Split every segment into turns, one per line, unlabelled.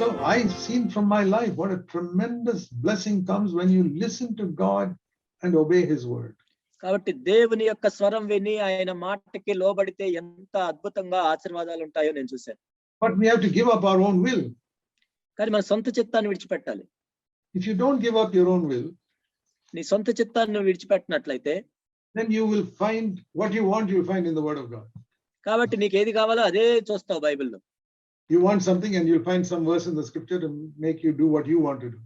So I've seen from my life what a tremendous blessing comes when you listen to God and obey his word.
కాబట్టి దేవుని యొక్క స్వరం విని ఆయన మాటకి లోబడితే ఎంత అద్భుతంగా ఆశీర్వాదాలు ఉంటాయో నేను చూశాను.
But we have to give up our own will.
కానీ మన సొంత చిత్తాన్ని విడిచిపెట్టాలి.
If you don't give up your own will,
నీ సొంత చిత్తాన్ని విడిచిపెట్టినట్లయితే
then you will find what you want, you'll find in the word of God.
కాబట్టి నీకు ఏది కావాలో అదే చూస్తావు బైబిల్లో.
You want something and you'll find some verse in the scripture to make you do what you want to do.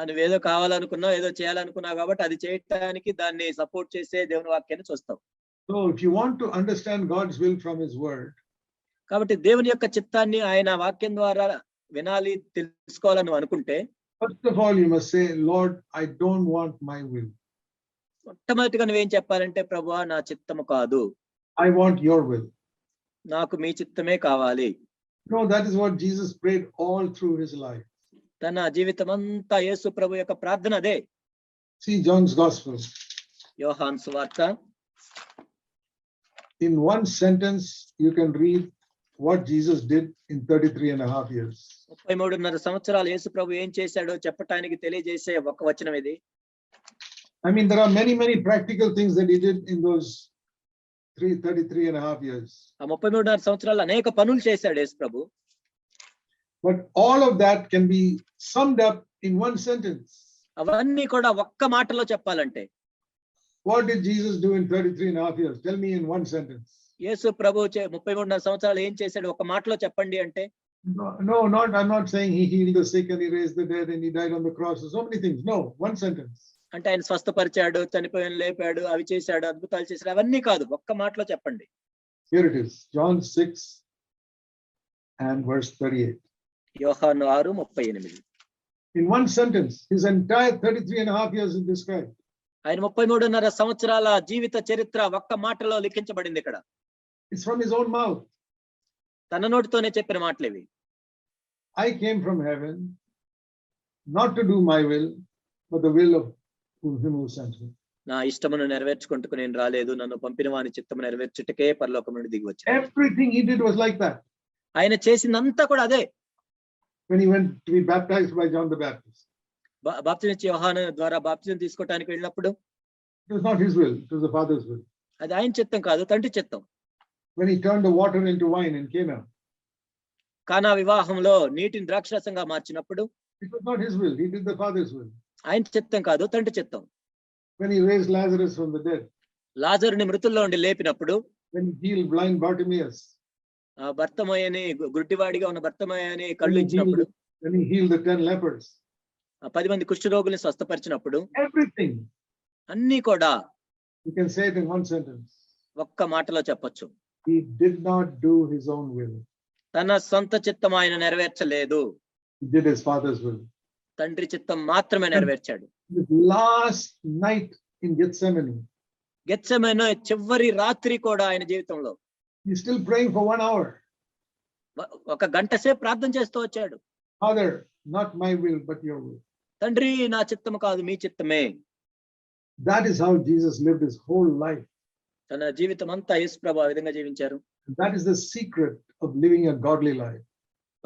నువ్వేదో కావాలనుకున్నావు, ఏదో చేయాలనుకున్నావు కాబట్టి అది చేయటానికి దాన్ని సపోర్ట్ చేసే దేవుని వాక్యాన్ని చూస్తావు.
So if you want to understand God's will from his word,
కాబట్టి దేవుని యొక్క చిత్తాన్ని ఆయన వాక్యం ద్వారా వినాలి, తెలుసుకోవాలని అనుకుంటే,
first of all you must say, Lord, I don't want my will.
మొట్టమొదటిగా నువ్వేం చెప్పాలంటే, ప్రభువా నా చిత్తము కాదు,
I want your will.
నాకు మీ చిత్తమే కావాలి.
No, that is what Jesus prayed all through his life.
తన జీవితం అంతా యేసు ప్రభు యొక్క ప్రార్థన అదే.
See John's gospel.
యోహాను సువార్త.
In one sentence you can read what Jesus did in 33.5 years.
33.5 సంవత్సరాలు యేసు ప్రభు ఏం చేశాడో చెప్పటానికి తెలియజేసే ఒక వచనం ఇది.
I mean, there are many practical things that he did in those 33.5 years.
ఆ 33.5 సంవత్సరాలు అనేక పనులు చేశాడు యేసు ప్రభు.
But all of that can be summed up in one sentence.
అవన్నీ కూడా ఒక్క మాటలో చెప్పాలంటే,
what did Jesus do in 33.5 years? Tell me in one sentence.
యేసు ప్రభు 33.5 సంవత్సరాలు ఏం చేశాడు ఒక్క మాటలో చెప్పండి అంటే,
No, I'm not saying he healed the sick and he raised the dead and he died on the cross. So many things. No, one sentence.
అంటే ఆయన స్వస్థపరిచాడు, చనిపోయిన లేపాడు, అవి చేశాడు, అద్భుతాలు చేశాడు, అవన్నీ కాదు, ఒక్క మాటలో చెప్పండి.
Here it is, John 6 and verse 38.
యోహాను 6:38.
In one sentence, his entire 33.5 years is described.
ఆయన 33.5 సంవత్సరాల జీవిత చరిత్ర ఒక్క మాటలో లిఖించబడింది ఇక్కడ.
It's from his own mouth.
తన నోటితోనే చెప్పిన మాటలు ఇవి.
I came from heaven not to do my will, but the will of him who sent me.
నా ఇష్టమును నెరవేర్చుకుంటూ నేను రాలేదు, నన్ను పంపిన వాని చిత్తము నెరవేర్చుటకే పరలోకం నుండి దిగి వచ్చాను.
Everything he did was like that.
ఆయన చేసిందంతా కూడా అదే.
When he went to be baptized by John the Baptist,
బాప్తిజం యోహాను ద్వారా బాప్తిజం తీసుకోవడానికి వెళ్ళినప్పుడు,
it was not his will, it was the Father's will.
అది ఆయన చిత్తం కాదు, తండ్రి చిత్తం.
When he turned the water into wine in Cana,
కానా వివాహంలో నీటిని ద్రాక్షరసంగా మార్చినప్పుడు,
it was not his will, he did the Father's will.
ఆయన చిత్తం కాదు, తండ్రి చిత్తం.
When he raised Lazarus from the dead,
లాజరుని మృతుల్లో నుండి లేపినప్పుడు,
when he healed blind Bartimaeus,
భర్తమయ్యని గుడ్డివాడిగా ఉన్న భర్తమయ్యని కళ్ళు ఇచ్చినప్పుడు,
when he healed the 10 lepers,
10 మంది కుష్ఠరోగుల్ని స్వస్థపరిచినప్పుడు,
everything,
అన్ని కూడా
you can say it in one sentence,
ఒక్క మాటలో చెప్పొచ్చు.
he did not do his own will,
తన సొంత చిత్తం ఆయన నెరవేర్చలేదు,
he did his Father's will.
తండ్రి చిత్తం మాత్రమే నెరవేర్చాడు.
His last night in Gethsemane,
Gethsemane చివరి రాత్రి కూడా ఆయన జీవితంలో
he's still praying for 1 hour.
1 గంట సేపు ప్రార్థన చేస్తూ వచ్చాడు.
Father, not my will but your will.
తండ్రి నా చిత్తము కాదు మీ చిత్తమే.
That is how Jesus lived his whole life.
తన జీవితం అంతా యేసు ప్రభు ఆ విధంగా జీవించారు.
That is the secret of living a godly life.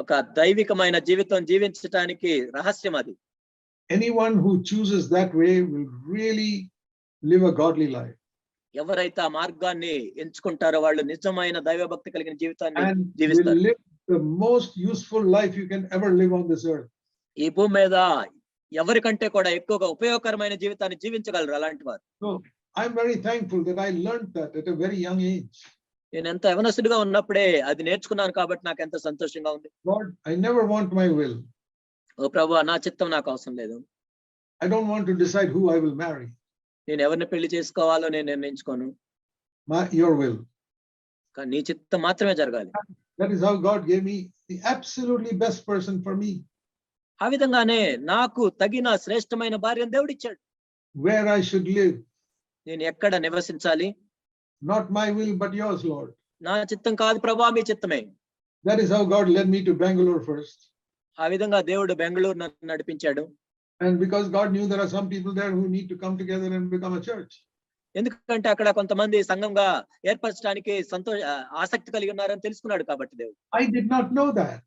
ఒక దైవికమైన జీవితం జీవించడానికి రహస్యం అది.
Anyone who chooses that way will really live a godly life.
ఎవరైతే ఆ మార్గాన్ని ఎంచుకుంటారో వాళ్ళు నిజమైన దైవభక్తి కలిగిన జీవితాన్ని
And
జీవిస్తారు.
will live the most useful life you can ever live on this earth.
ఈ భూమి మీద ఎవరికంటే కూడా ఎక్కువగా ఉపయోగకరమైన జీవితాన్ని జీవించగలరు అలాంటి వారు.
So I'm very thankful that I learned that at a very young age.
నేను ఎంత యవనస్తుడిగా ఉన్నప్పుడే అది నేర్చుకున్నాను కాబట్టి నాకు ఎంత సంతోషంగా ఉంది.
Lord, I never want my will.
ఓ ప్రభువా నా చిత్తం నాకు అవసరం లేదు.
I don't want to decide who I will marry.
నేను ఎవరిని పెళ్లి చేసుకోవాలో నేను నిర్ణయించుకోను.
Your will.
కానీ నీ చిత్తం మాత్రమే జరగాలి.
That is how God gave me the absolutely best person for me.
ఆ విధంగానే నాకు తగిన శ్రేష్టమైన భార్యను దేవుడిచ్చాడు.
Where I should live.
నేను ఎక్కడ నివసించాలి?
Not my will but yours, Lord.
నా చిత్తం కాదు ప్రభువా మీ చిత్తమే.
That is how God led me to Bangalore first.
ఆ విధంగా దేవుడు బెంగళూరు నన్ను నడిపించాడు.
And because God knew there are some people there who need to come together and become a church.
ఎందుకంటే అక్కడ కొంతమంది సంఘంగా ఏర్పరచడానికి ఆసక్తి కలిగి ఉన్నారని తెలుసుకున్నాడు కాబట్టి దేవుడు.
I did not know that.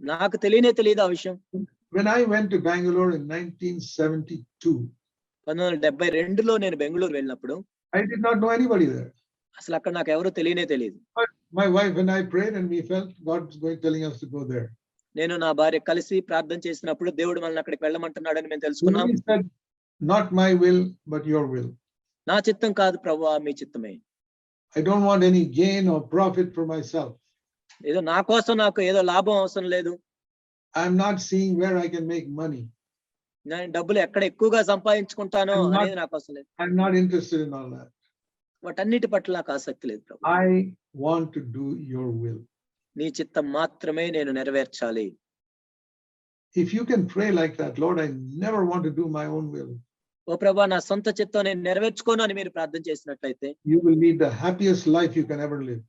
నాకు తెలియనే తెలియదు ఆ విషయం.
When I went to Bangalore in 1972,
1972లో నేను బెంగుళూరు వెళ్ళినప్పుడు
I did not know anybody there.
అసలు అక్కడ నాకు ఎవరో తెలియనే తెలియదు.
But my wife and I prayed and we felt God's telling us to go there.
నేను నా భార్య కలిసి ప్రార్థన చేసినప్పుడు దేవుడు మనల్ని అక్కడికి వెళ్ళమంటున్నాడని మేము
We
తెలుసుకున్నాం.
only said, not my will, but your will.
నా చిత్తం కాదు ప్రభువా, మీ చిత్తమే.
I don't want any gain or profit for myself.
ఏదో నా కోసం నాకు ఏదో లాభం అవసరం లేదు.
I'm not seeing where I can make money.
నేను డబ్బులు ఎక్కడ ఎక్కువగా సంపాదించుకుంటానో అనేది నాకు అవసరం లేదు.
I'm not interested in all that.
వాటన్నిటి పట్ల నాకు ఆసక్తి లేదు ప్రభు.
I want to do your will.
నీ చిత్తం మాత్రమే నేను నెరవేర్చాలి.
If you can pray like that, Lord, I never want to do my own will.
ఓ ప్రభా, నా సొంత చిత్తం నేను నెరవేర్చుకోను అని మీరు ప్రార్థన చేసినట్లయితే
You will lead the happiest life you can ever live.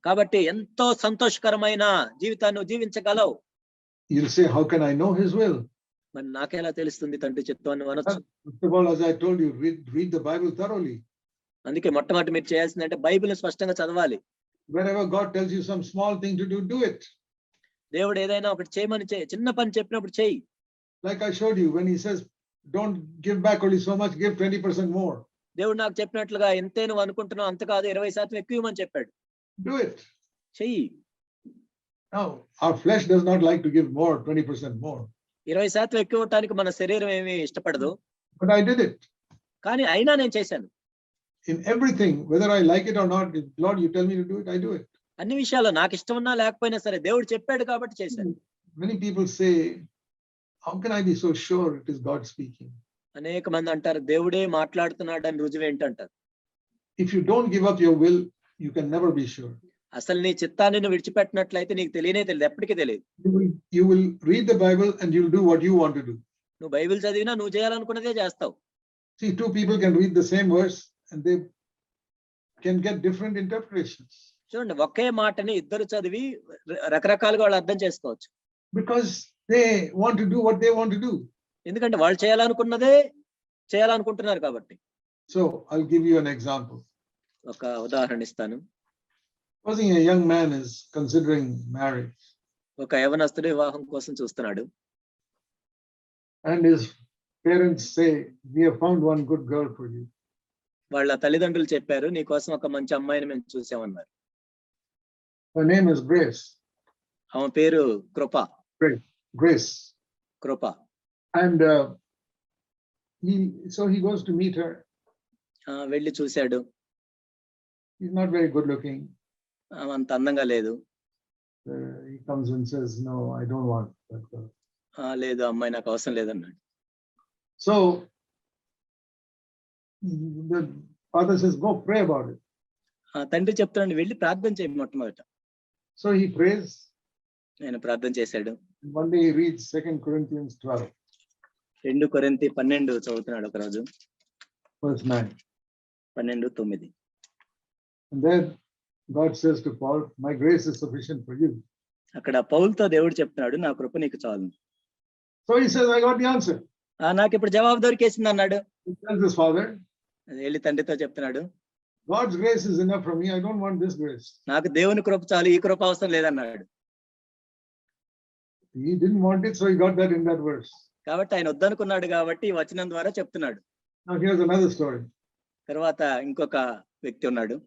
కాబట్టి ఎంతో సంతోషకరమైన జీవితాన్ని నువ్వు జీవించగలవు.
You'll say, how can I know his will?
మరి నాకెలా తెలుస్తుంది తండ్రి చిత్తం అని అనొచ్చు.
First of all, as I told you, read the Bible thoroughly.
అందుకే మొట్టమొదటి మీరు చేయాల్సిందంటే బైబిల్ స్పష్టంగా చదవాలి.
Wherever God tells you some small thing to do, do it.
దేవుడు ఏదైనా ఒకటి చేయమని చిన్న పని చెప్పినప్పుడు చెయ్యి.
Like I showed you, when he says, don't give back only so much, give 20% more.
దేవుడు నాకు చెప్పినట్లుగా ఎంతే నువ్వు అనుకుంటున్నావు అంత కాదు, 20% ఎక్కువ ఇవ్వమని చెప్పాడు.
Do it.
చెయ్యి.
Now, our flesh does not like to give more, 20% more.
20% ఎక్కువ ఇవ్వటానికి మన శరీరం ఏమీ ఇష్టపడదు.
But I did it.
కానీ అయినా నేను చేశాను.
In everything, whether I like it or not, if Lord, you tell me to do it, I do it.
అన్ని విషయాల్లో నాకు ఇష్టం ఉన్నా లేకపోయినా సరే దేవుడు చెప్పాడు కాబట్టి చేశాను.
Many people say, how can I be so sure it is God speaking?
అనేక మంది అంటారు దేవుడే మాట్లాడుతున్నాడు అని రుజువు ఏంటంటారు.
If you don't give up your will, you can never be sure.
అసలు నీ చిత్తాన్ని నువ్వు విడిచిపెట్టినట్లయితే నీకు తెలియనే తెలియదు, ఎప్పటికీ తెలియదు.
You will read the Bible and you'll do what you want to do.
నువ్వు బైబిల్ చదివినా నువ్వు చేయాలనుకున్నదే చేస్తావు.
See, two people can read the same verse and they can get different interpretations.
చూడండి, ఒకే మాటని ఇద్దరు చదివి రకరకాలుగా వాళ్ళు అర్థం చేసుకోవచ్చు.
Because they want to do what they want to do.
ఎందుకంటే వాళ్ళు చేయాలనుకున్నదే చేయాలనుకుంటున్నారు కాబట్టి.
So I'll give you an example.
ఒక ఉదాహరణ ఇస్తాను.
Supposing a young man is considering marriage
ఒక యవనస్తుడు వివాహం కోసం చూస్తున్నాడు.
and his parents say, we have found one good girl for you.
వాళ్ళ తల్లిదండ్రులు చెప్పారు, నీ కోసం ఒక మంచి అమ్మాయిని మేము చూసామన్నారు.
Her name is Grace.
ఆమె పేరు కృప.
Grace.
Krupa.
And he goes to meet her.
వెళ్ళి చూశాడు.
He's not very good looking.
అంత అందంగా లేదు.
He comes and says, no, I don't want that girl.
లేదు, అమ్మాయి నాకు అవసరం లేదన్నాడు.
So the father says, go pray about it.
తండ్రి చెప్తాడు, వెళ్ళి ప్రార్థన చేయి మొట్టమొదట.
So he prays.
నేను ప్రార్థన చేశాడు.
One day he reads 2 Corinthians 12.
2 కొరింథీ 12 చదువుతున్నాడు ఒక రోజు.
Verse 9.
12:9.
And then God says to Paul, my grace is sufficient for you.
అక్కడ పౌలుతో దేవుడు చెప్తున్నాడు, నా కృప నీకు చాలు.
So he says, I got the answer.
నాకు ఇప్పుడు జవాబు దొరికేసింది అన్నాడు.
He tells his father,
వెళ్ళి తండ్రితో చెప్తున్నాడు,
God's grace is enough for me. I don't want this grace.
నాకు దేవుని కృప చాలు, ఈ కృప అవసరం లేదన్నాడు.
He didn't want it, so he got that in that verse.
కాబట్టి ఆయన వద్దనుకున్నాడు కాబట్టి ఈ వచనం ద్వారా చెప్తున్నాడు.
Now here's another story.
తర్వాత ఇంకొక వ్యక్తి ఉన్నాడు.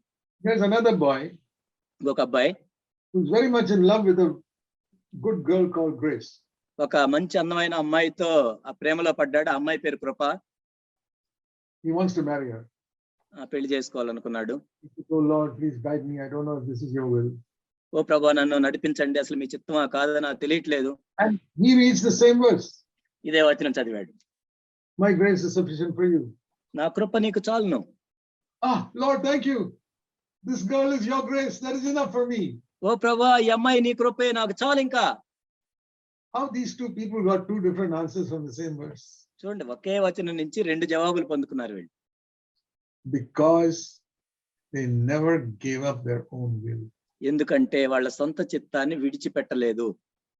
There's another boy
ఇంకొక అబ్బాయి
who's very much in love with a good girl called Grace.
ఒక మంచి అందమైన అమ్మాయితో ఆ ప్రేమలో పడ్డాడు. ఆ అమ్మాయి పేరు కృప.
He wants to marry her.
పెళ్లి చేసుకోవాలనుకున్నాడు.
He says, oh Lord, please guide me. I don't know if this is your will.
ఓ ప్రభువా, నన్ను నడిపించండి, అసలు మీ చిత్తమా కాదా నాకు తెలియట్లేదు.
And he reads the same verse.
ఇదే వచనం చదివాడు.
My grace is sufficient for you.
నా కృప నీకు చాలును.
Lord, thank you. This girl is your grace. That is enough for me.
ఓ ప్రభువా, ఈ అమ్మాయి నీ కృపే, నాకు చాలు ఇంకా.
How these two people got two different answers from the same verse?
చూడండి, ఒకే వచనం నుంచి 2 జవాబులు పొందుకున్నారు వీళ్ళు.
Because they never gave up their own will.
ఎందుకంటే వాళ్ళ సొంత చిత్తాన్ని విడిచిపెట్టలేదు.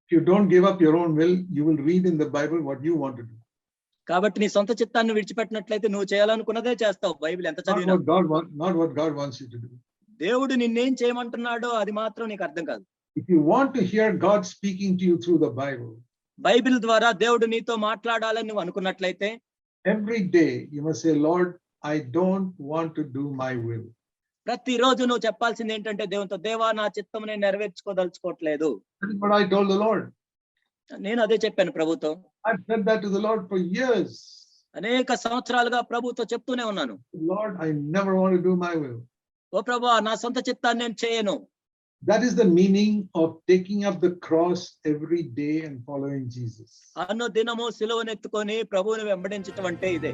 If you don't give up your own will, you will read in the Bible what you want to do.
కాబట్టి నీ సొంత చిత్తాన్ని విడిచిపెట్టినట్లయితే నువ్వు చేయాలనుకున్నదే చేస్తావు. బైబిల్ ఎంత చదివినా
Not what God wants you to do.
దేవుడు నిన్నేం చేయమంటున్నాడో అది మాత్రం నీకు అర్థం కాదు.
If you want to hear God speaking to you through the Bible,
Bible ద్వారా దేవుడు నీతో మాట్లాడాలని నువ్వు అనుకున్నట్లయితే
every day you must say, Lord, I don't want to do my will.
ప్రతిరోజు నువ్వు చెప్పాల్సింది ఏంటంటే దేవునితో, దేవా నా చిత్తం నేను నెరవేర్చుకోదలుచుకోవట్లేదు.
That is what I told the Lord.
నేను అదే చెప్పాను ప్రభుతో.
I've said that to the Lord for years.
అనేక సంవత్సరాలుగా ప్రభుతో చెప్తూనే ఉన్నాను.
Lord, I never want to do my will.
ఓ ప్రభువా, నా సొంత చిత్తాన్ని నేను చేయను.
That is the meaning of taking up the cross every day and following Jesus.
అన్నో దినము సిలువనెత్తుకొని ప్రభువుని వెంబడించటం అంటే ఇదే.